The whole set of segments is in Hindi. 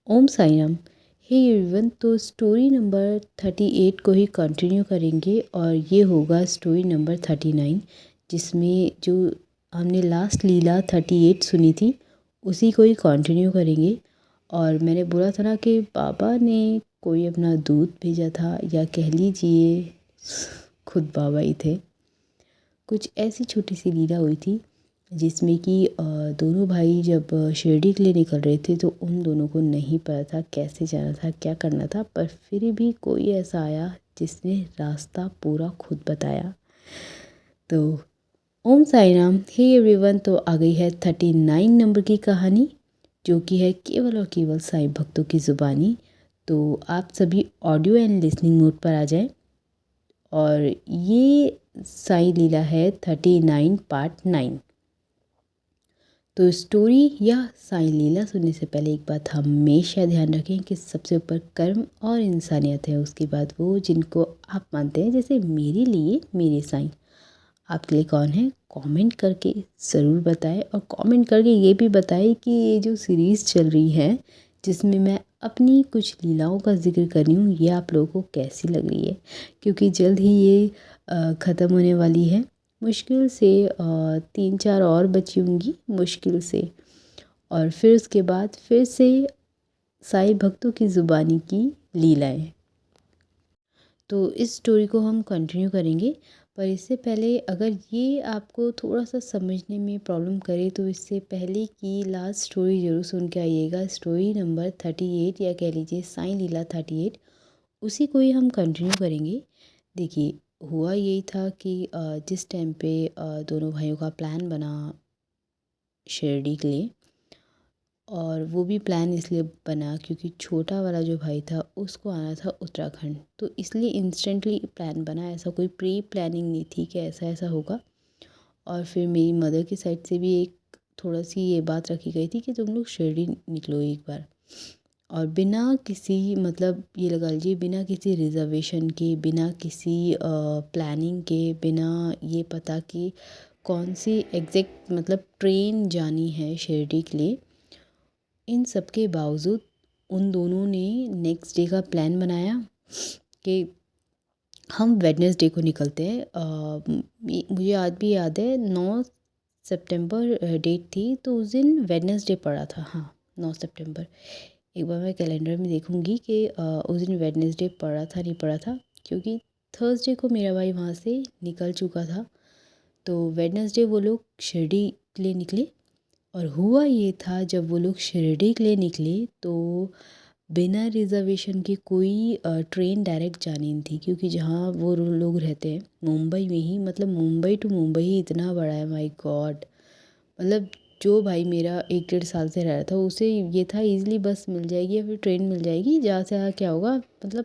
ओम साई राम। हे एवरीवन, तो स्टोरी नंबर 38 को ही कंटिन्यू करेंगे और ये होगा स्टोरी नंबर 39, जिसमें जो हमने लास्ट लीला 38 सुनी थी उसी को ही कंटिन्यू करेंगे। और मैंने बोला था ना कि बाबा ने कोई अपना दूत भेजा था, या कह लीजिए खुद बाबा ही थे। कुछ ऐसी छोटी सी लीला हुई थी जिसमें कि दोनों भाई जब शिरडी के लिए निकल रहे थे तो उन दोनों को नहीं पता था कैसे जाना था, क्या करना था, पर फिर भी कोई ऐसा आया जिसने रास्ता पूरा खुद बताया। तो ओम साई राम। हे एवरीवन, तो आ गई है 39 नंबर की कहानी, जो कि है केवल और केवल साईं भक्तों की ज़ुबानी। तो आप सभी ऑडियो एंड लिसनिंग मोड पर आ जाएं। और ये साईं लीला है 39 पार्ट 9। तो स्टोरी या साईं लीला सुनने से पहले एक बात हमेशा ध्यान रखें कि सबसे ऊपर कर्म और इंसानियत है, उसके बाद वो जिनको आप मानते हैं। जैसे मेरे लिए मेरे साईं, आपके लिए कौन है? कमेंट करके ज़रूर बताएं। और कमेंट करके ये भी बताएं कि ये जो सीरीज़ चल रही है जिसमें मैं अपनी कुछ लीलाओं का जिक्र कर रही हूँ, ये आप लोगों को कैसी लग रही है, क्योंकि जल्द ही ये ख़त्म होने वाली है। मुश्किल से 3-4 और बची होंगी मुश्किल से, और फिर उसके बाद फिर से साईं भक्तों की ज़ुबानी की लीलाएं। तो इस स्टोरी को हम कंटिन्यू करेंगे, पर इससे पहले अगर ये आपको थोड़ा सा समझने में प्रॉब्लम करे तो इससे पहले की लास्ट स्टोरी ज़रूर सुन के आइएगा। स्टोरी नंबर 38, या कह लीजिए साईं लीला 38, उसी को ही हम कंटिन्यू करेंगे। देखिए, हुआ यही था कि जिस टाइम पे दोनों भाइयों का प्लान बना शिरडी के लिए, और वो भी प्लान इसलिए बना क्योंकि छोटा वाला जो भाई था उसको आना था उत्तराखंड, तो इसलिए इंस्टेंटली प्लान बना। ऐसा कोई प्री प्लानिंग नहीं थी कि ऐसा ऐसा होगा। और फिर मेरी मदर की साइड से भी एक थोड़ा सी ये बात रखी गई थी कि तुम लोग शिरडी निकलो एक बार, और बिना किसी मतलब ये लगा लीजिए बिना किसी रिजर्वेशन के, बिना किसी प्लानिंग के, बिना ये पता कि कौन सी एग्जैक्ट मतलब ट्रेन जानी है शिरडी के लिए, इन सब के बावजूद उन दोनों ने नेक्स्ट डे का प्लान बनाया कि हम वेडनेसडे को निकलते हैं। मुझे आज भी याद है 9 सितंबर डेट थी, तो उस दिन वेडनेसडे पड़ा था। हाँ, 9 सितंबर। एक बार मैं कैलेंडर में देखूंगी कि उस दिन वेडनेसडे पड़ा था नहीं पड़ा था, क्योंकि थर्सडे को मेरा भाई वहाँ से निकल चुका था। तो वेडनेसडे वो लोग शिरडी के लिए निकले। और हुआ ये था, जब वो लोग शिरडी के लिए निकले तो बिना रिजर्वेशन के कोई ट्रेन डायरेक्ट जानी नहीं थी, क्योंकि जहाँ वो लोग रहते हैं मुंबई में ही, मतलब मुंबई टू मुंबई ही इतना बड़ा है, माय गॉड। मतलब जो भाई मेरा 1-1.5 साल से रह रहा था उसे ये था इजीली बस मिल जाएगी या फिर ट्रेन मिल जाएगी, जहाँ से यहाँ क्या होगा, मतलब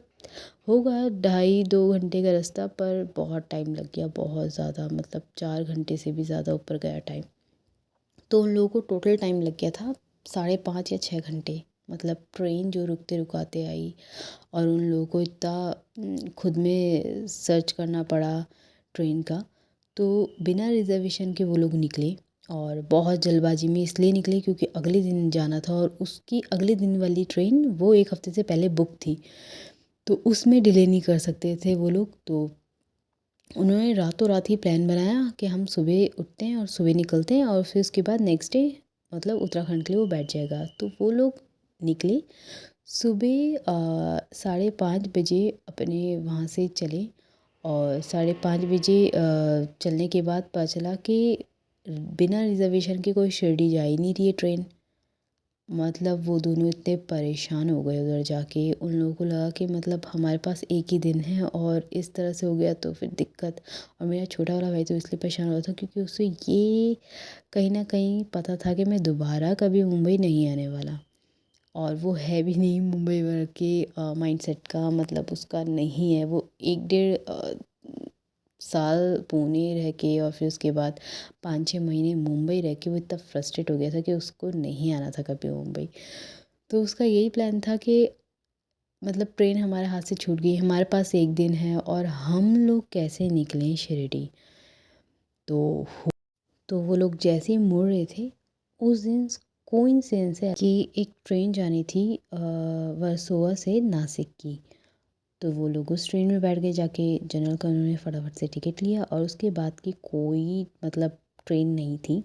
होगा 2.5-2 घंटे का रास्ता, पर बहुत टाइम लग गया, बहुत ज़्यादा, मतलब 4 घंटे से भी ज़्यादा ऊपर गया टाइम। तो उन लोगों को टोटल टाइम लग गया था 5.5 या 6 घंटे, मतलब ट्रेन जो रुकते रुकाते आई। और उन लोगों को इतना खुद में सर्च करना पड़ा ट्रेन का। तो बिना रिजर्वेशन के वो लोग निकले, और बहुत जल्दबाजी में इसलिए निकले क्योंकि अगले दिन जाना था, और उसकी अगले दिन वाली ट्रेन वो एक हफ्ते से पहले बुक थी, तो उसमें डिले नहीं कर सकते थे वो लोग। तो उन्होंने रातों रात ही प्लान बनाया कि हम सुबह उठते हैं और सुबह निकलते हैं, और फिर उसके बाद नेक्स्ट डे मतलब उत्तराखंड के लिए वो बैठ जाएगा। तो वो लोग निकले सुबह 5:30 बजे अपने वहाँ से चले। और 5:30 बजे चलने के बाद पता चला कि बिना रिजर्वेशन के कोई शिरडी जा ही नहीं रही है ट्रेन। मतलब वो दोनों इतने परेशान हो गए उधर जाके, उन लोगों को लगा कि मतलब हमारे पास एक ही दिन है और इस तरह से हो गया तो फिर दिक्कत। और मेरा छोटा वाला भाई तो इसलिए परेशान हो रहा था क्योंकि उसे ये कहीं ना कहीं पता था कि मैं दोबारा कभी मुंबई नहीं आने वाला, और वो है भी नहीं मुंबई भर के माइंडसेट का, मतलब उसका नहीं है। वो 1-1.5 साल पुणे रह के और फिर उसके बाद 5-6 महीने मुंबई रह के वो इतना फ्रस्ट्रेट हो गया था कि उसको नहीं आना था कभी मुंबई। तो उसका यही प्लान था कि मतलब ट्रेन हमारे हाथ से छूट गई, हमारे पास एक दिन है और हम लोग कैसे निकलें शिरडी। तो तो वो लोग जैसे ही मुड़ रहे थे, उस दिन कोइंसिडेंस है कि एक ट्रेन जानी थी वर्सोवा से नासिक की। तो वो लोग उस ट्रेन में बैठ गए जाके, जनरल का उन्होंने फटाफट से टिकट लिया और उसके बाद की कोई मतलब ट्रेन नहीं थी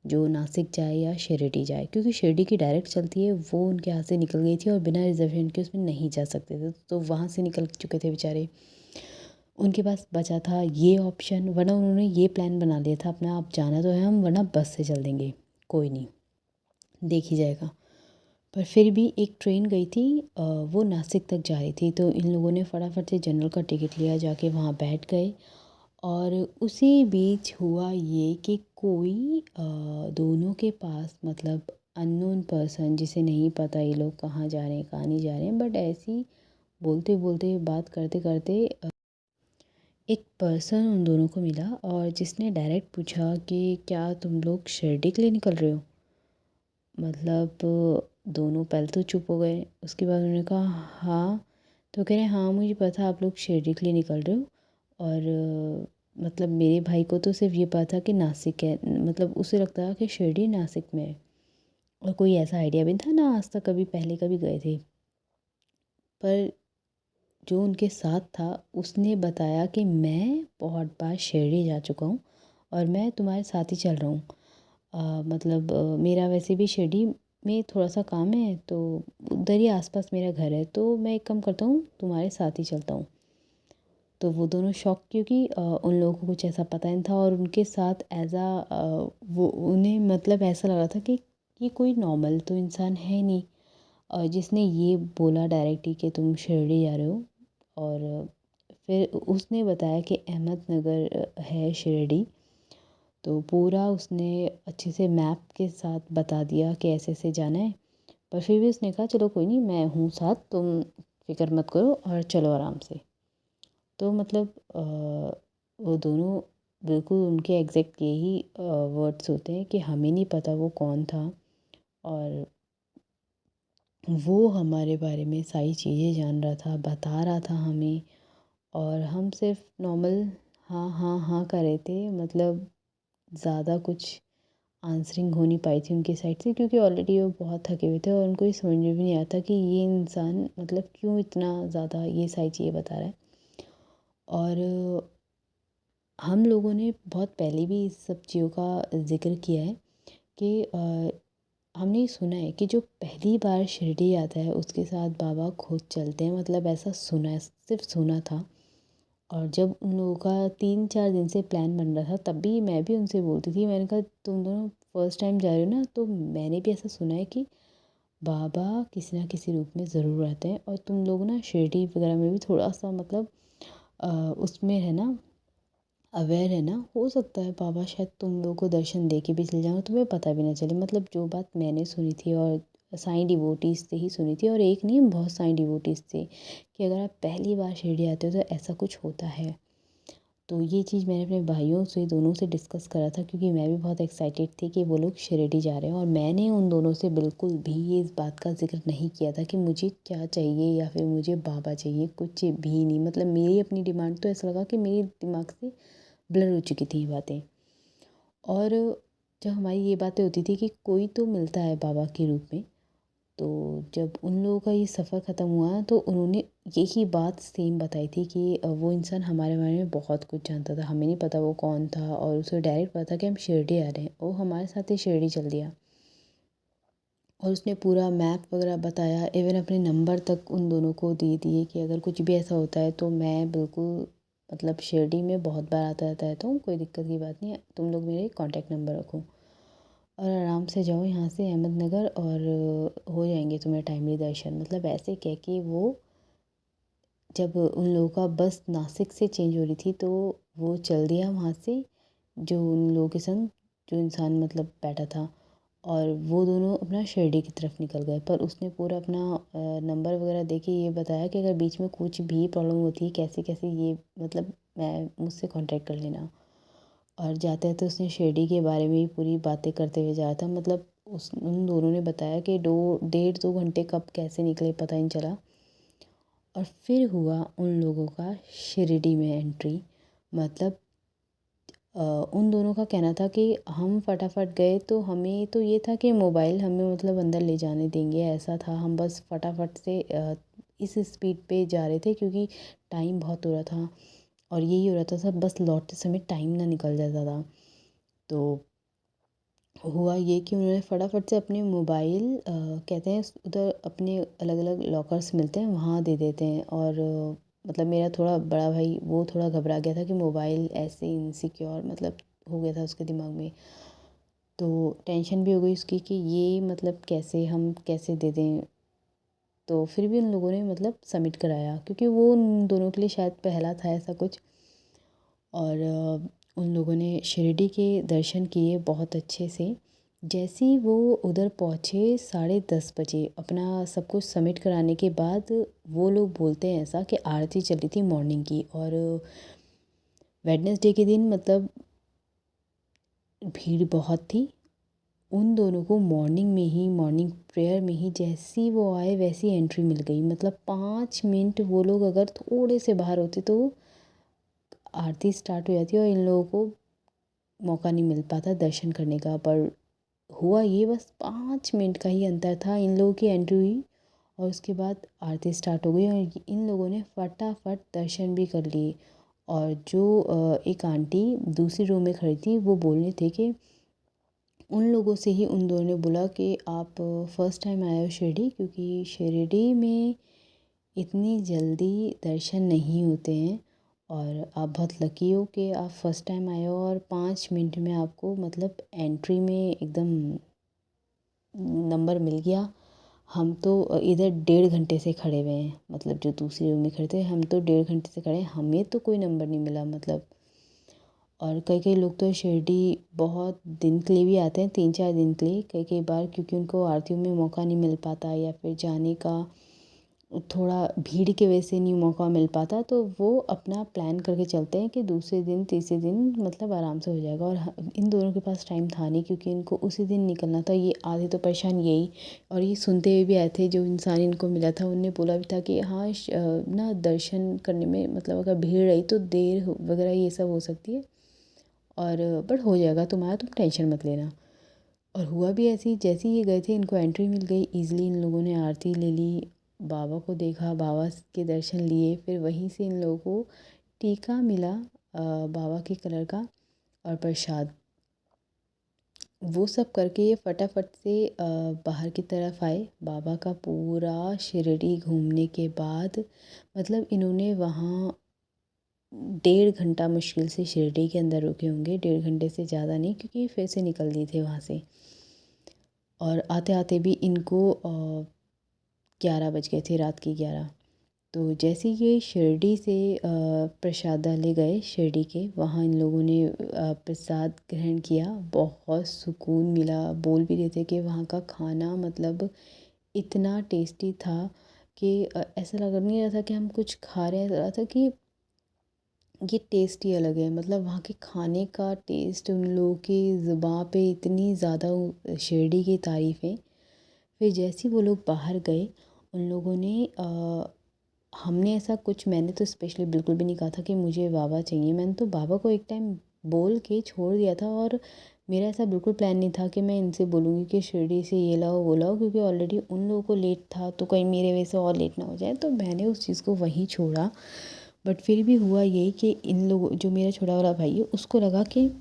जो नासिक जाए या शिरडी जाए, क्योंकि शिरडी की डायरेक्ट चलती है, वो उनके हाथ से निकल गई थी और बिना रिजर्वेशन के उसमें नहीं जा सकते थे, तो वहाँ से निकल चुके थे बेचारे। उनके पास बचा था ये ऑप्शन, वरना उन्होंने ये प्लान बना लिया था अपना, आप जाना तो है हम, वरना बस से चल देंगे, कोई नहीं, देख ही जाएगा। पर फिर भी एक ट्रेन गई थी, वो नासिक तक जा रही थी, तो इन लोगों ने फटाफट से जनरल का टिकट लिया, जाके वहाँ बैठ गए। और उसी बीच हुआ ये कि कोई दोनों के पास मतलब अननोन पर्सन, जिसे नहीं पता ये लोग कहाँ जा रहे हैं कहाँ नहीं जा रहे हैं, बट ऐसे ही बोलते बोलते बात करते करते एक पर्सन उन दोनों को मिला और जिसने डायरेक्ट पूछा कि क्या तुम लोग शिरडी के लिए निकल रहे हो। मतलब दोनों पहले तो चुप हो गए, उसके बाद उन्होंने कहा हाँ। तो कह रहे हाँ मुझे पता आप लोग शिरडी के लिए निकल रहे हो, और मतलब मेरे भाई को तो सिर्फ ये पता कि नासिक है, मतलब उसे लगता है कि शिरडी नासिक में है, और कोई ऐसा आइडिया भी नहीं था ना, आज तक कभी पहले कभी गए थे। पर जो उनके साथ था उसने बताया कि मैं बहुत बार शिरडी जा चुका हूँ और मैं तुम्हारे साथ ही चल रहा हूँ। मतलब मेरा वैसे भी शिरडी में थोड़ा सा काम है, तो उधर ही आसपास मेरा घर है, तो मैं एक काम करता हूँ तुम्हारे साथ ही चलता हूँ। तो वो दोनों शॉक, क्योंकि उन लोगों को कुछ ऐसा पता नहीं था, और उनके साथ एज आ वो उन्हें मतलब ऐसा लग रहा था कि ये कोई नॉर्मल तो इंसान है नहीं, और जिसने ये बोला डायरेक्टली कि तुम शिरडी जा रहे हो। और फिर उसने बताया कि अहमदनगर है शिरडी, तो पूरा उसने अच्छे से मैप के साथ बता दिया कि ऐसे ऐसे जाना है। पर फिर भी उसने कहा चलो कोई नहीं, मैं हूँ साथ, तुम फिक्र मत करो और चलो आराम से। तो मतलब वो दोनों बिल्कुल उनके एग्जैक्ट यही वर्ड्स होते हैं कि हमें नहीं पता वो कौन था, और वो हमारे बारे में सारी चीज़ें जान रहा था, बता रहा था हमें, और हम सिर्फ नॉर्मल हाँ हाँ हाँ कर रहे थे। मतलब ज़्यादा कुछ आंसरिंग हो नहीं पाई थी उनकी साइड से, क्योंकि ऑलरेडी वो बहुत थके हुए थे और उनको ये समझ में भी नहीं आता कि ये इंसान मतलब क्यों इतना ज़्यादा ये सारी चीज़ें बता रहा है। और हम लोगों ने बहुत पहले भी इस सब चीज़ों का ज़िक्र किया है कि हमने ये सुना है कि जो पहली बार शिरडी आता है उसके साथ बाबा खुद चलते हैं, मतलब ऐसा सुना है, सिर्फ सुना था। और जब उन लोगों का 3-4 दिन से प्लान बन रहा था, तब भी मैं भी उनसे बोलती थी, मैंने कहा तुम दोनों फर्स्ट टाइम जा रहे हो ना, तो मैंने भी ऐसा सुना है कि बाबा किसी ना किसी रूप में ज़रूर आते हैं, और तुम लोग ना शिरडी वगैरह में भी थोड़ा सा मतलब उसमें है ना, अवेयर है ना, हो सकता है बाबा शायद तुम लोगों को दर्शन दे के भी चल जाओ, तुम्हें पता भी ना चले। मतलब जो बात मैंने सुनी थी और साईं डिवोटीज़ से ही सुनी थी, और एक नहीं बहुत साईं डिवोटीज़ से, कि अगर आप पहली बार शिरडी आते हो तो ऐसा कुछ होता है। तो ये चीज़ मैंने अपने भाइयों से दोनों से डिस्कस करा था, क्योंकि मैं भी बहुत एक्साइटेड थी कि वो लोग शिरडी जा रहे हैं, और मैंने उन दोनों से बिल्कुल भी ये इस बात का ज़िक्र नहीं किया था कि मुझे क्या चाहिए या फिर मुझे बाबा चाहिए, कुछ भी नहीं। मतलब मेरी अपनी डिमांड तो ऐसा लगा कि मेरे दिमाग से ब्लर हो चुकी थी ये बातें। और जब हमारी ये बातें होती थी कि कोई तो मिलता है बाबा के रूप में, तो जब उन लोगों का ये सफ़र ख़त्म हुआ तो उन्होंने यही बात सेम बताई थी कि वो इंसान हमारे बारे में बहुत कुछ जानता था, हमें नहीं पता वो कौन था, और उसे डायरेक्ट पता कि हम शिरडी आ रहे हैं, वो हमारे साथ ही शिरडी चल दिया। और उसने पूरा मैप वगैरह बताया, इवन अपने नंबर तक उन दोनों को दे दिए कि अगर कुछ भी ऐसा होता है तो मैं बिल्कुल मतलब शिरडी में बहुत बार आता रहता है, तो कोई दिक्कत की बात नहीं है, तुम लोग मेरे कॉन्टैक्ट नंबर रखो और आराम से जाओ यहाँ से अहमदनगर, और हो जाएंगे तुम्हें टाइमली दर्शन। मतलब ऐसे कह के वो, जब उन लोगों का बस नासिक से चेंज हो रही थी, तो वो चल दिया वहाँ से, जो उन लोगों के संग जो इंसान मतलब बैठा था, और वो दोनों अपना शिरडी की तरफ निकल गए। पर उसने पूरा अपना नंबर वगैरह दे के ये बताया कि अगर बीच में कुछ भी प्रॉब्लम होती है कैसे कैसे, ये मतलब मैं मुझसे कांटेक्ट कर लेना। और जाते जाते उसने शिरडी के बारे में ही पूरी बातें करते हुए जाया था। मतलब उस उन दोनों ने बताया कि 1.5-2 घंटे कब कैसे निकले पता ही नहीं चला। और फिर हुआ उन लोगों का शिरडी में एंट्री। मतलब उन दोनों का कहना था कि हम फटाफट गए तो हमें तो ये था कि मोबाइल हमें मतलब अंदर ले जाने देंगे, ऐसा था। हम बस फटाफट से इस स्पीड पे जा रहे थे क्योंकि टाइम बहुत हो रहा था और यही हो रहा था सब, बस लौटते समय टाइम ना निकल जाता था। तो हुआ ये कि उन्होंने फटाफट से अपने मोबाइल कहते हैं उधर अपने अलग अलग लॉकर्स मिलते हैं वहाँ दे देते हैं। और मतलब मेरा थोड़ा बड़ा भाई वो थोड़ा घबरा गया था कि मोबाइल ऐसे इनसिक्योर मतलब हो गया था उसके दिमाग में। तो टेंशन भी हो गई उसकी कि ये मतलब कैसे हम कैसे दे दें। तो फिर भी उन लोगों ने मतलब सबमिट कराया क्योंकि वो उन दोनों के लिए शायद पहला था ऐसा कुछ। और उन लोगों ने शिरडी के दर्शन किए बहुत अच्छे से। जैसे ही वो उधर पहुँचे 10:30 बजे अपना सब कुछ सबमिट कराने के बाद, वो लोग बोलते हैं ऐसा कि आरती चल रही थी मॉर्निंग की। और वेडनेसडे के दिन मतलब भीड़ बहुत थी। उन दोनों को मॉर्निंग में ही मॉर्निंग प्रेयर में ही जैसी वो आए वैसी एंट्री मिल गई। मतलब 5 मिनट वो लोग अगर थोड़े से बाहर होते तो आरती स्टार्ट हो जाती और इन लोगों को मौका नहीं मिल पाता दर्शन करने का। पर हुआ ये बस 5 मिनट का ही अंतर था, इन लोगों की एंट्री हुई और उसके बाद आरती स्टार्ट हो गई और इन लोगों ने फटाफट दर्शन भी कर लिए। और जो एक आंटी दूसरी रो में खड़ी थी वो बोल रहे थे कि उन लोगों से ही उन दोनों ने बोला कि आप फर्स्ट टाइम आए हो शिरडी, क्योंकि शिरडी में इतनी जल्दी दर्शन नहीं होते हैं और आप बहुत लकी हो कि आप फर्स्ट टाइम आए हो और 5 मिनट में आपको मतलब एंट्री में एकदम नंबर मिल गया। हम तो इधर 1.5 घंटे से खड़े हुए हैं, मतलब जो दूसरी रूम में खड़े थे हम तो 1.5 घंटे से खड़े हैं, हमें तो कोई नंबर नहीं मिला मतलब। और कई कई लोग तो शिरडी बहुत दिन के लिए भी आते हैं, 3-4 दिन के लिए कई कई बार, क्योंकि उनको आरतियों में मौका नहीं मिल पाता या फिर जाने का थोड़ा भीड़ की वजह से नहीं मौका मिल पाता, तो वो अपना प्लान करके चलते हैं कि दूसरे दिन तीसरे दिन मतलब आराम से हो जाएगा। और इन दोनों के पास टाइम था नहीं क्योंकि इनको उसी दिन निकलना था। ये आधे तो परेशान यही और ये सुनते हुए भी आए थे, जो इंसान इनको मिला था उनने बोला भी था कि हाँ ना दर्शन करने में मतलब अगर भीड़ रही तो देर वगैरह ये सब हो सकती है और बट हो जाएगा तुम्हारा, तुम टेंशन मत लेना। और हुआ भी ऐसे ही, जैसे ही ये गए थे इनको एंट्री मिल गई ईज़िली। इन लोगों ने आरती ले ली, बाबा को देखा, बाबा के दर्शन लिए, फिर वहीं से इन लोगों को टीका मिला बाबा के कलर का और प्रसाद। वो सब करके ये फटाफट से बाहर की तरफ आए। बाबा का पूरा शिरडी घूमने के बाद मतलब इन्होंने वहाँ 1.5 घंटा मुश्किल से शिरडी के अंदर रुके होंगे, 1.5 घंटे से ज़्यादा नहीं, क्योंकि फिर से निकल दिए थे वहाँ से। और आते आते भी इनको 11 बज गए थे, रात के 11। तो जैसे ये शिरडी से प्रसादालय गए शिरडी के, वहाँ इन लोगों ने प्रसाद ग्रहण किया, बहुत सुकून मिला। बोल भी रहे थे कि वहाँ का खाना मतलब इतना टेस्टी था कि ऐसा लग नहीं रहा था कि हम कुछ खा रहे हैं, ऐसा लग रहा था कि ये टेस्ट ही अलग है। मतलब वहाँ के खाने का टेस्ट, उन लोगों की ज़ुबान पे इतनी ज़्यादा शिरडी की तारीफ़ें। फिर जैसे ही वो लोग बाहर गए उन लोगों ने हमने ऐसा कुछ, मैंने तो स्पेशली बिल्कुल भी नहीं कहा था कि मुझे बाबा चाहिए। मैंने तो बाबा को एक टाइम बोल के छोड़ दिया था और मेरा ऐसा बिल्कुल प्लान नहीं था कि मैं इनसे बोलूँगी कि शिरडी से ये लाओ वो लाओ, क्योंकि ऑलरेडी उन लोगों को लेट था तो कहीं मेरे वजह से और लेट ना हो जाए, तो मैंने उस चीज़ को वहीं छोड़ा। बट फिर भी हुआ यही कि इन लोगों, जो मेरा छोटा वाला भाई है उसको लगा कि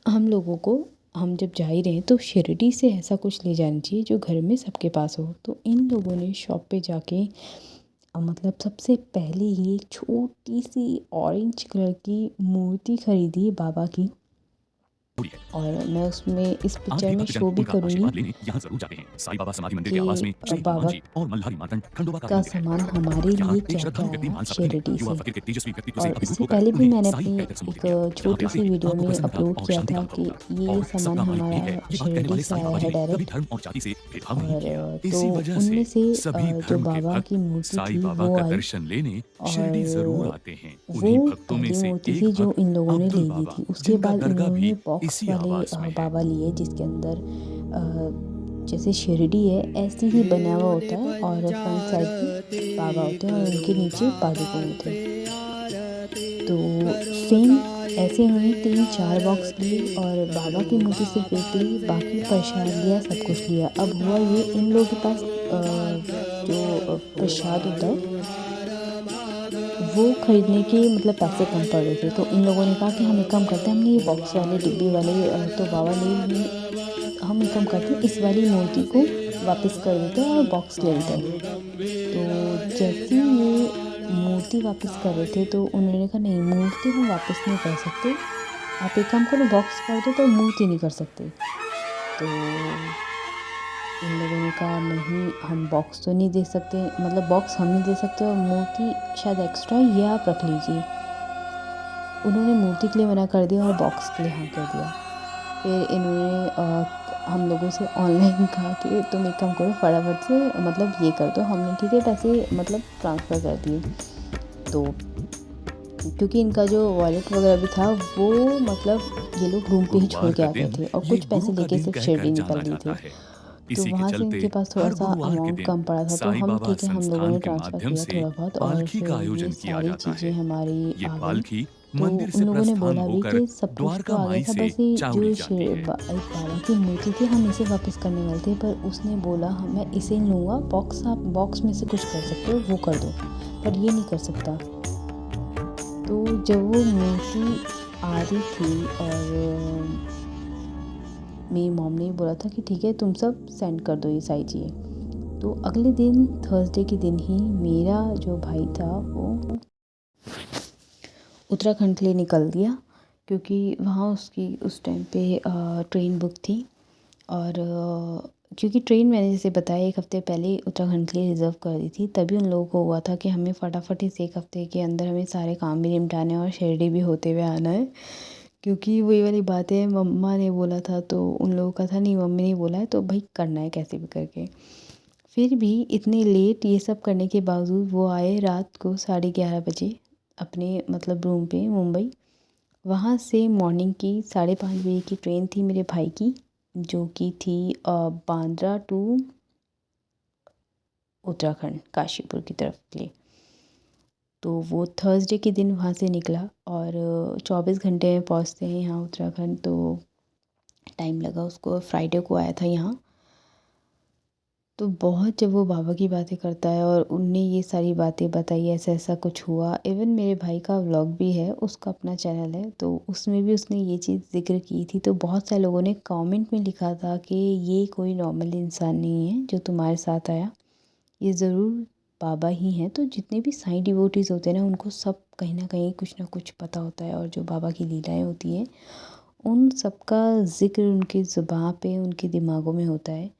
हम लोगों को, हम जब जा ही रहे हैं तो शिरडी से ऐसा कुछ ले जाना चाहिए जो घर में सबके पास हो। तो इन लोगों ने शॉप पे जाके मतलब सबसे पहले ही एक छोटी सी ऑरेंज कलर की मूर्ति खरीदी बाबा की। और मैं उसमें इस आज पिक्चर भी में भक्तजन शो भी उनका करूँगी आशीर्वाद लेने यहाँ जरूर जाते हैं। साईं बाबा समाधि मंदिर कि के आवास में श्री हनुमान बाबा जी और मल्हारी मार्तंड खंडोबा का का मंदिर सामान हमारे है। यहाँ लिए एक क्या क्या श्रद्धालु व्यक्ति आया मान समर्पण शिरडी युवा से। फकीर के तेजस्वी व्यक्तित्व से और अभिभूत इससे होकर पहले भी उन्हें मैंने साईं अपनी कहकर संबोधित किया। एक यहाँ पे छोटी आते सी ही वीडियो आपको में प्रसन्नता अपलोड और किया शांति का था अनुभव कि होगा। ये और सामान सबका मालिक हमारा एक है, ये बात कहने शिरडी वाले से साईं आया बाबा जी है ने कभी डायरेक्ट। धर्म और जाति से भेदभाव नहीं किया। और तो इसी वजह उनमें से से सभी जो धर्म के बाबा भक्त की मूर्ति साईं थी बाबा वो का आई। दर्शन लेने शिरडी जरूर और आते हैं। वो उन्हीं भक्तों में पहली से मूर्ति एक थी जो भक्त इन लोगों ने अब्दुल ले ली बाबा, थी। उसके जिनका बाद इन दरगाह लोगों भी ने बॉक्स इसी वाले आवास में है। बाबा लिए, जिसके अंदर जैसे शिरडी है ऐसे ही बना हुआ होता है और फ्रंट साइड में बाबा होते हैं और उनके नीचे पादुकों होते हैं। तो सेम ऐसे उन्होंने 3-4 बॉक्स लिए और बाबा की मूर्ति सिर्फ एक ली, बाकी प्रसाद लिया, सब कुछ लिया। अब हुआ ये, इन लोगों के पास जो प्रसाद होता है वो खरीदने के मतलब पैसे कम पड़ रहे थे, तो इन लोगों ने कहा कि हम एक काम करते हैं, हमने ये बॉक्स वाले डिब्बे वाले तो बाबा ले लिए, हम एक काम करते हैं इस वाली मूर्ति को वापस कर देते हैं और बॉक्स ले लेते हैं। तो जैसे ही ये मूर्ति वापस कर रहे थे तो उन्होंने कहा नहीं, मूर्ति हम वापस नहीं कर सकते, आप एक काम करो बॉक्स कर दो, तो मूर्ति नहीं कर सकते। तो इन लोगों ने कहा नहीं, हम बॉक्स तो नहीं दे सकते, मतलब बॉक्स हम नहीं दे सकते और मूर्ति शायद एक्स्ट्रा है, ये आप रख लीजिए। उन्होंने मूर्ति के लिए मना कर दिया और बॉक्स के लिए हाँ कर दिया। फिर इन्होंने हम लोगों से ऑनलाइन कहा कि तुम एक काम करो फटाफट से मतलब ये कर दो। हमने ठीक है पैसे मतलब ट्रांसफ़र कर दिए। तो क्योंकि इनका जो वॉलेट वगैरह भी था वो मतलब ये लोग रूम पे ही छोड़ गुरुवार के का आ गए दिन थे और ये कुछ गुरु पैसे का लेके दिन सिर्फ कहकर शिरडी जाना निकल गए जाता थे। है। तो इसी के वहाँ से चलते इनके पास थोड़ा हर सा गुरुवार के अमाउंट दिन कम पड़ा था, तो साईं हम बाबा ठीक है हम लोगों संस्थान ने के ट्रांसफ़र माध्यम किया से थोड़ा बहुत और पालकी फिर का ये आयोजन किया सारी जाता चीज़ें है। हमारी ये आ गई। पालकी तो मंदिर उन से लोगों ने प्रस्थान बोला भी होकर कि सब कुछ तो द्वारका आ गया माई था, से बस ये चावड़ी जो जाती है। एक बाबा की मूर्ति थी हम इसे वापस करने वाले थे, पर उसने बोला हाँ मैं इसे नहीं लूँगा, बॉक्स आप बॉक्स में से कुछ कर सकते हो वो कर दो, पर ये नहीं कर सकता। तो जब वो मूर्ति आ रही थी और मेरी मॉम ने बोला था कि ठीक है तुम सब सेंड कर दो ये सारी चीज़ें। तो अगले दिन थर्सडे के दिन ही मेरा जो भाई था वो उत्तराखंड के लिए निकल दिया, क्योंकि वहाँ उसकी उस टाइम पे ट्रेन बुक थी। और क्योंकि ट्रेन मैंने जैसे बताया 1 हफ़्ते पहले उत्तराखंड के लिए रिज़र्व कर दी थी, तभी उन लोगों को हुआ था कि हमें फटाफट इस 1 हफ़्ते के अंदर हमें सारे काम भी निपटाने हैं और शिरडी भी होते हुए आना है। क्योंकि वही वाली बात है, मम्मा ने बोला था तो उन लोगों का था नहीं, मम्मी ने बोला है तो भाई करना है कैसे भी करके। फिर भी इतने लेट ये सब करने के बावजूद वो आए रात को 11:30 बजे अपने मतलब रूम पे मुंबई। वहाँ से मॉर्निंग की 5:30 बजे की ट्रेन थी मेरे भाई की, जो कि थी बांद्रा टू उत्तराखंड काशीपुर की तरफ के लिए। तो वो थर्सडे के दिन वहाँ से निकला और 24 घंटे में पहुँचते हैं यहाँ उत्तराखंड, तो टाइम लगा उसको। फ्राइडे को आया था यहाँ। तो बहुत जब वो बाबा की बातें करता है और उनने ये सारी बातें बताई ऐसा ऐसा कुछ हुआ। इवन मेरे भाई का व्लॉग भी है, उसका अपना चैनल है, तो उसमें भी उसने ये चीज़ ज़िक्र की थी। तो बहुत सारे लोगों ने कमेंट में लिखा था कि ये कोई नॉर्मल इंसान नहीं है जो तुम्हारे साथ आया, ये ज़रूर बाबा ही हैं। तो जितने भी साईं डिवोटीज़ होते हैं ना, उनको सब कहीं ना कुछ पता होता है, और जो बाबा की लीलाएँ होती हैं उन सब का ज़िक्र उनकी ज़ुबान पे उनके दिमागों में होता है।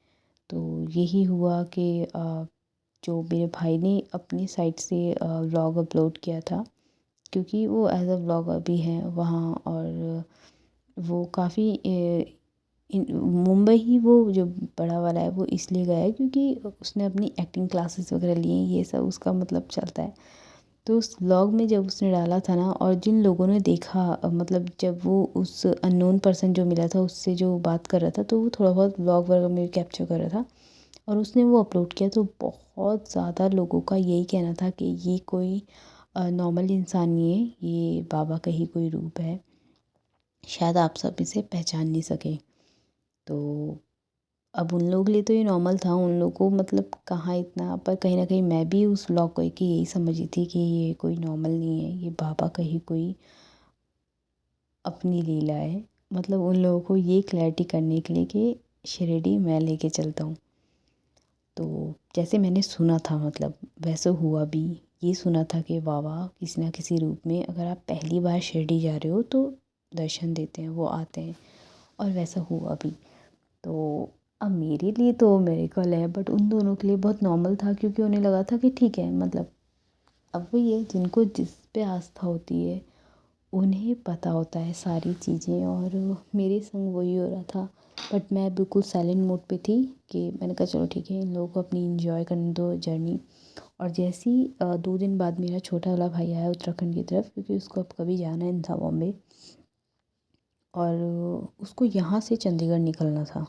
तो यही हुआ कि जो मेरे भाई ने अपनी साइट से व्लॉग अपलोड किया था, क्योंकि वो एज अ व्लॉगर भी हैं वहाँ। और वो काफ़ी मुंबई ही वो जो बड़ा वाला है वो इसलिए गया है क्योंकि उसने अपनी एक्टिंग क्लासेस वगैरह लिए हैं, ये सब उसका मतलब चलता है। तो उस व्लॉग में जब उसने डाला था ना, और जिन लोगों ने देखा मतलब जब वो उस अननोन पर्सन जो मिला था उससे जो बात कर रहा था, तो वो थोड़ा बहुत व्लॉग वगैरह में कैप्चर कर रहा था और उसने वो अपलोड किया। तो बहुत ज़्यादा लोगों का यही कहना था कि ये कोई नॉर्मल इंसान नहीं है, ये बाबा का ही कोई रूप है, शायद आप सब इसे पहचान नहीं सके। तो अब उन लोगों के लिए तो ये नॉर्मल था, उन लोगों को मतलब कहाँ इतना, पर कहीं ना कहीं मैं भी उस व्लॉग को कि यही समझी थी कि ये कोई नॉर्मल नहीं है, ये बाबा का ही कोई अपनी लीला है। मतलब उन लोगों को ये क्लैरिटी करने के लिए कि शिरडी मैं लेके चलता हूँ। तो जैसे मैंने सुना था मतलब वैसे हुआ भी। ये सुना था कि बाबा किसी ना किसी रूप में, अगर आप पहली बार शिरडी जा रहे हो तो दर्शन देते हैं, वो आते हैं, और वैसा हुआ भी। तो अब मेरे लिए तो मेरेकल है, बट उन दोनों के लिए बहुत नॉर्मल था, क्योंकि उन्हें लगा था कि ठीक है मतलब अब वही है, जिनको जिस पे आस्था होती है उन्हें पता होता है सारी चीज़ें। और मेरे संग वही हो रहा था, बट मैं बिल्कुल साइलेंट मोड पे थी कि मैंने कहा चलो ठीक है, इन लोगों को अपनी इंजॉय करने दो जर्नी। और जैसे ही 2 दिन बाद मेरा छोटा वाला भाई आया उत्तराखंड की तरफ, क्योंकि उसको अब कभी जाना है था बॉम्बे, और उसको यहाँ से चंडीगढ़ निकलना था।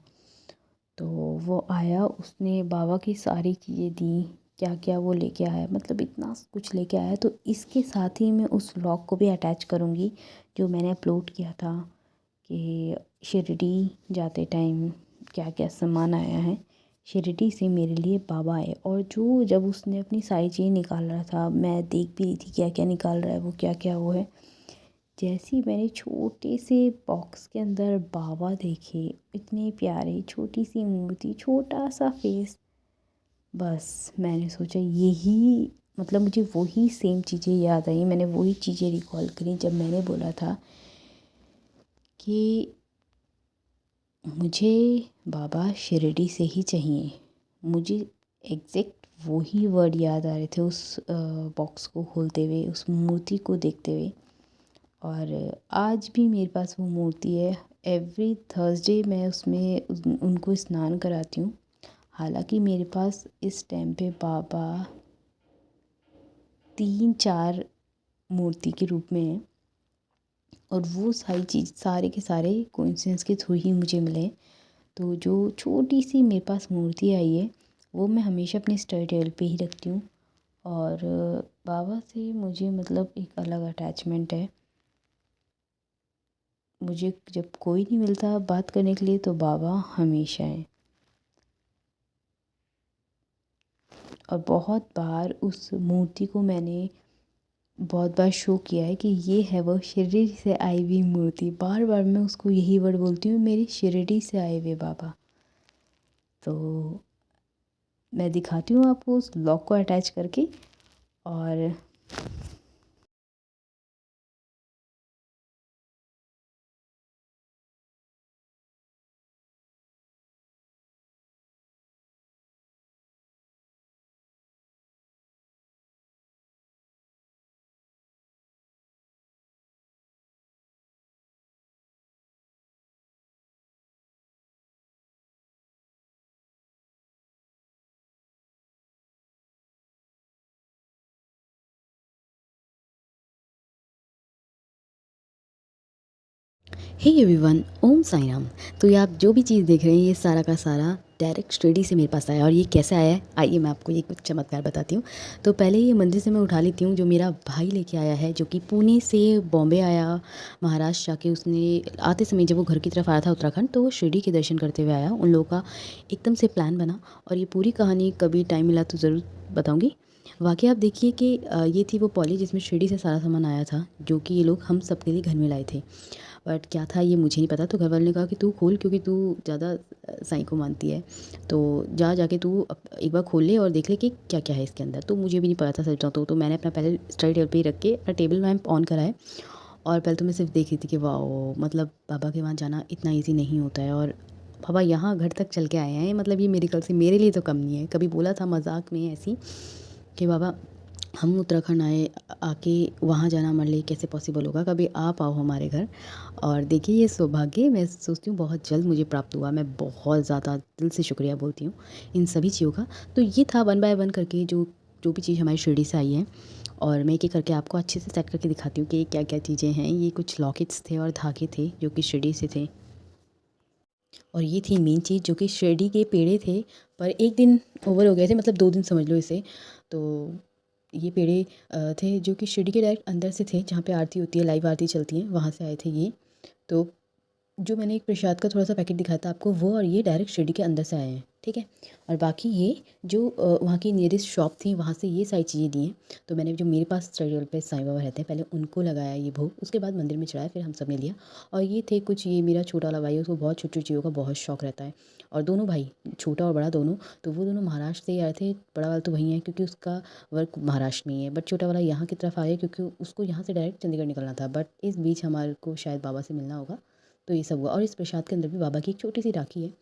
तो वो आया, उसने बाबा की सारी चीज़ें दी, क्या क्या वो लेके आया, मतलब इतना कुछ लेके आया। तो इसके साथ ही मैं उस व्लॉग को भी अटैच करूँगी जो मैंने अपलोड किया था कि शिरडी जाते टाइम क्या क्या सामान आया है। शिरडी से मेरे लिए बाबा आए, और जो जब उसने अपनी सारी चीज़ निकाल रहा था, मैं देख भी रही थी क्या क्या निकाल रहा है वो, क्या क्या वो है। जैसे ही मैंने छोटे से बॉक्स के अंदर बाबा देखे, इतने प्यारे, छोटी सी मूर्ति, छोटा सा फेस, बस मैंने सोचा यही, मतलब मुझे वही सेम चीज़ें याद आई, मैंने वही चीज़ें रिकॉल करी जब मैंने बोला था कि मुझे बाबा शिरडी से ही चाहिए। मुझे एग्जैक्ट वही वर्ड याद आ रहे थे उस बॉक्स को खोलते हुए, उस मूर्ति को देखते हुए। और आज भी मेरे पास वो मूर्ति है। एवरी थर्सडे मैं उसमें उनको स्नान कराती हूँ। हालांकि मेरे पास इस टाइम पे बाबा 3-4 मूर्ति के रूप में है, और वो सारी चीज़ सारे के सारे कोइंसिडेंस के थ्रू ही मुझे मिले। तो जो छोटी सी मेरे पास मूर्ति आई है वो मैं हमेशा अपने स्टडी टेबल पे ही रखती हूँ। और बाबा से मुझे मतलब एक अलग अटैचमेंट है। मुझे जब कोई नहीं मिलता बात करने के लिए तो बाबा हमेशा हैं। और बहुत बार उस मूर्ति को मैंने बहुत बार शो किया है कि ये है वो शिरडी से आई हुई मूर्ति। बार बार मैं उसको यही वर्ड बोलती हूँ, मेरी शिरडी से आए हुए बाबा। तो मैं दिखाती हूँ आपको उस ब्लॉग को अटैच करके। और हे एवरीवन, ओम साई राम। तो ये आप जो भी चीज़ देख रहे हैं ये सारा का सारा डायरेक्ट स्टडी से मेरे पास आया। और ये कैसे आया है, आइए मैं आपको ये कुछ चमत्कार बताती हूँ। तो पहले ये मंदिर से मैं उठा लेती हूँ, जो मेरा भाई लेके आया है, जो कि पुणे से बॉम्बे आया, महाराष्ट्र जाके उसने आते समय जब वो घर की तरफ आया था उत्तराखंड, तो वो शिरडी के दर्शन करते हुए आया। उन लोगों का एकदम से प्लान बना, और ये पूरी कहानी कभी टाइम मिला तो ज़रूर बताऊँगी। वाकई आप देखिए कि ये थी वो पॉली जिसमें शिरडी से सारा सामान आया था, जो कि ये लोग हम सबके लिए घर में लाए थे। बट क्या था ये मुझे नहीं पता। तो घर वालों ने कहा कि तू खोल, क्योंकि तू ज़्यादा साईं को मानती है, तो जाके तू एक बार खोल ले और देख ले कि क्या क्या है इसके अंदर। तो मुझे भी नहीं पता था सच बताऊँ तो मैंने अपना पहले स्टडी टेबल पे ही रख के अपना टेबल लैंप ऑन करा है। और पहले तो मैं सिर्फ देख रही थी कि वाह, मतलब बाबा के वहाँ जाना इतना ईजी नहीं होता है, और बाबा यहाँ घर तक चल के आए हैं, मतलब ये मेरे कल से मेरे लिए तो कम नहीं है। कभी बोला था मजाक में ऐसी कि बाबा हम उत्तराखंड आए, आके वहाँ जाना हमारे लिए कैसे पॉसिबल होगा, कभी आप आओ हमारे घर। और देखिए ये सौभाग्य मैं सोचती हूँ बहुत जल्द मुझे प्राप्त हुआ। मैं बहुत ज़्यादा दिल से शुक्रिया बोलती हूँ इन सभी चीज़ों का। तो ये था 1 बाय 1 करके जो जो भी चीज़ हमारी शिरडी से आई है। और मैं एक-एक करके आपको अच्छे से सेट करके दिखाती हूँ कि क्या-क्या चीज़ें हैं। ये कुछ लॉकेट्स थे और धागे थे जो कि शिरडी से थे। और ये थी मेन चीज़ जो कि शिरडी के पेड़े थे, पर 1 दिन ओवर हो गए थे, मतलब 2 दिन समझ लो इसे। तो ये पेड़े थे जो कि शिरडी के डायरेक्ट अंदर से थे, जहाँ पे आरती होती है, लाइव आरती चलती है, वहाँ से आए थे ये। तो जो मैंने एक प्रसाद का थोड़ा-सा पैकेट दिखाया था आपको, वो और ये डायरेक्ट शिरडी के अंदर से आए हैं, ठीक है? और बाकी ये जो वहाँ की नियरेस्ट शॉप थी, वहाँ से ये सारी चीज़ें दी हैं। तो मैंने जो मेरे पास स्टडी टेबल पे साईं बाबा रहते हैं, पहले उनको लगाया ये भोग, उसके बाद मंदिर में चढ़ाया, फिर हम सब ने लिया। और ये थे कुछ, ये मेरा छोटा वाला भाई है, उसको बहुत छोटी-छोटी चीज़ों का बहुत शौक रहता है। और दोनों भाई, छोटा और बड़ा दोनों, तो वो दोनों महाराष्ट्र से ही आए थे। बड़ा वाला तो वहीं है क्योंकि उसका वर्क महाराष्ट्र में ही है, बट छोटा वाला यहाँ की तरफ आया क्योंकि उसको यहाँ से डायरेक्ट चंडीगढ़ निकलना था। बट इस बीच हमारे को शायद बाबा से मिलना होगा, तो ये सब हुआ। और इस प्रसाद के अंदर भी बाबा की एक छोटी सी राखी है।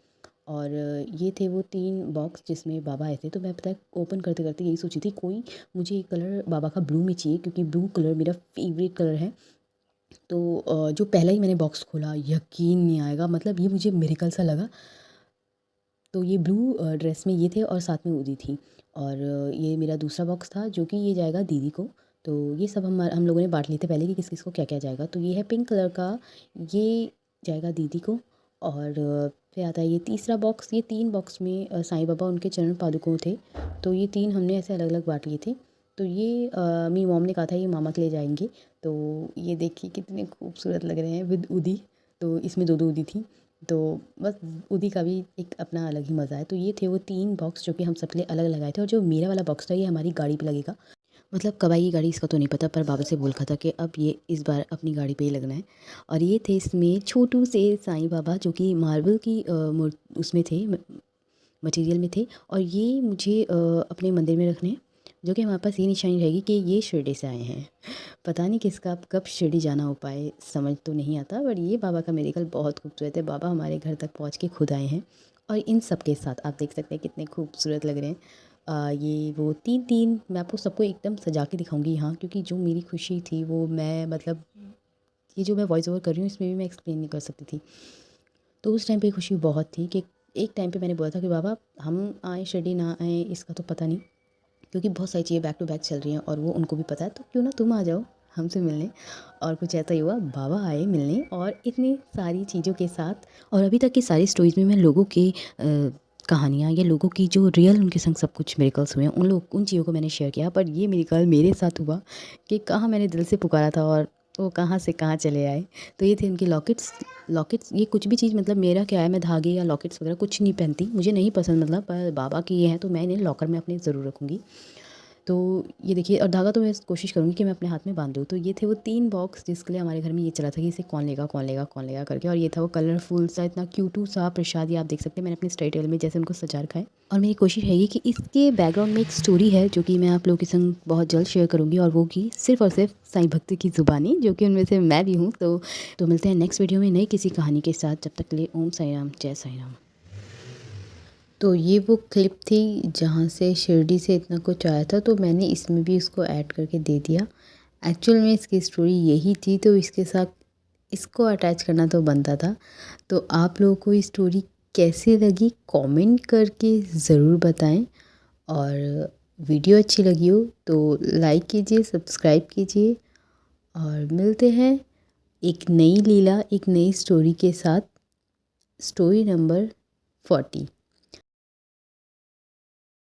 और ये थे वो 3 बॉक्स जिसमें बाबा आए थे। तो मैं पता है ओपन करते करते यही सोची थी, कोई मुझे एक कलर बाबा का ब्लू में चाहिए, क्योंकि ब्लू कलर मेरा फेवरेट कलर है। तो जो पहला ही मैंने बॉक्स खोला, यकीन नहीं आएगा, मतलब ये मुझे मिरेकल सा लगा। तो ये ब्लू ड्रेस में ये थे और साथ में उदी थी। और ये मेरा दूसरा बॉक्स था जो कि ये जाएगा दीदी को। तो ये सब हम लोगों ने बाँट लिए थे पहले कि किस-किस को क्या-क्या जाएगा। तो ये है पिंक कलर का, ये जाएगा दीदी को। और फिर आता है ये तीसरा बॉक्स। ये 3 बॉक्स में साईं बाबा उनके चरण पादुकों थे। तो ये 3 हमने ऐसे अलग अलग बांट लिए थे। तो ये मेरी मॉम ने कहा था ये मामा के लिए जाएंगे। तो ये देखिए कितने खूबसूरत लग रहे हैं विद उदी। तो इसमें 2-2 उदी थी। तो बस उदी का भी एक अपना अलग ही मज़ा है। तो ये थे वो 3 बॉक्स जो कि हम सबके लिए अलग लगाए थे। और जो मेरा वाला बॉक्स था ये हमारी गाड़ी पे लगेगा। मतलब कब आएगी गाड़ी इसका तो नहीं पता, पर बाबा से बोल रखा था कि अब ये इस बार अपनी गाड़ी पे ही लगना है। और ये थे इसमें छोटू से साईं बाबा जो कि मार्बल की उसमें थे, मटेरियल में थे। और ये मुझे अपने मंदिर में रखने हैं, जो कि हमारे पास ये निशानी रहेगी कि ये शिरडी से आए हैं। पता नहीं किसका अब कब शिरडी जाना हो पाए, समझ तो नहीं आता। बट ये बाबा का मेडिकल बहुत खूबसूरत है। बाबा हमारे घर तक पहुँच के खुद आए हैं। और इन सब के साथ आप देख सकते हैं कितने खूबसूरत लग रहे हैं। ये वो 3-3 मैं आपको सबको एकदम सजा के दिखाऊंगी यहाँ, क्योंकि जो मेरी खुशी थी वो मैं मतलब ये जो मैं वॉइस ओवर कर रही हूँ इसमें भी मैं एक्सप्लेन नहीं कर सकती थी। तो उस टाइम पे खुशी बहुत थी कि एक टाइम पे मैंने बोला था कि बाबा हम आए शिरडी ना आए इसका तो पता नहीं, क्योंकि बहुत सारी चीज़ें बैक टू बैक चल रही हैं और वो उनको भी पता है, तो क्यों ना तुम आ जाओ हमसे मिलने। और कुछ ऐसा ही हुआ, बाबा आए मिलने और इतनी सारी चीज़ों के साथ। और अभी तक की सारी स्टोरीज़ में मैं लोगों की कहानियाँ या लोगों की जो रियल उनके संग सब कुछ मेरेकल्स हुए हैं उन चीज़ों को मैंने शेयर किया। पर ये मेरेकल मेरे साथ हुआ कि कहाँ मैंने दिल से पुकारा था और वो कहाँ से कहाँ चले आए। तो ये थे उनके लॉकेट्स। ये कुछ भी चीज़ मतलब मेरा क्या है, मैं धागे या लॉकेट्स वगैरह कुछ नहीं पहनती, मुझे नहीं पसंद। मतलब पर बाबा की ये है तो मैं इन्हें लॉकर में अपने ज़रूर रखूँगी। तो ये देखिए, और धागा तो मैं कोशिश करूँगी कि मैं अपने हाथ में बांध दूँ। तो ये थे वो 3 बॉक्स जिसके लिए हमारे घर में ये चला था कि इसे कौन लेगा कौन लेगा कौन लेगा करके। और ये था वो कलरफुल सा इतना क्यूटू सा प्रसाद, ये आप देख सकते हैं मैंने अपने स्टडी टेबल में जैसे उनको सजा रखा है। और मेरी कोशिश रहेगी कि इसके बैकग्राउंड में एक स्टोरी है जो कि मैं आप लोगों के संग बहुत जल्द शेयर करूँगी, और वो की सिर्फ और सिर्फ साईं भक्त की ज़ुबानी, जो कि उनमें से मैं भी हूँ। तो मिलते हैं नेक्स्ट वीडियो में नई किसी कहानी के साथ। जब तक के लिए ओम साई राम, जय साई राम। तो ये वो क्लिप थी जहाँ से शिरडी से इतना कुछ आया था, तो मैंने इसमें भी इसको ऐड करके दे दिया। एक्चुअल में इसकी स्टोरी यही थी, तो इसके साथ इसको अटैच करना तो बनता था। तो आप लोगों को ये स्टोरी कैसी लगी कमेंट करके ज़रूर बताएं। और वीडियो अच्छी लगी हो तो लाइक कीजिए, सब्सक्राइब कीजिए। और मिलते हैं एक नई लीला, एक नई स्टोरी के साथ। Story number 40।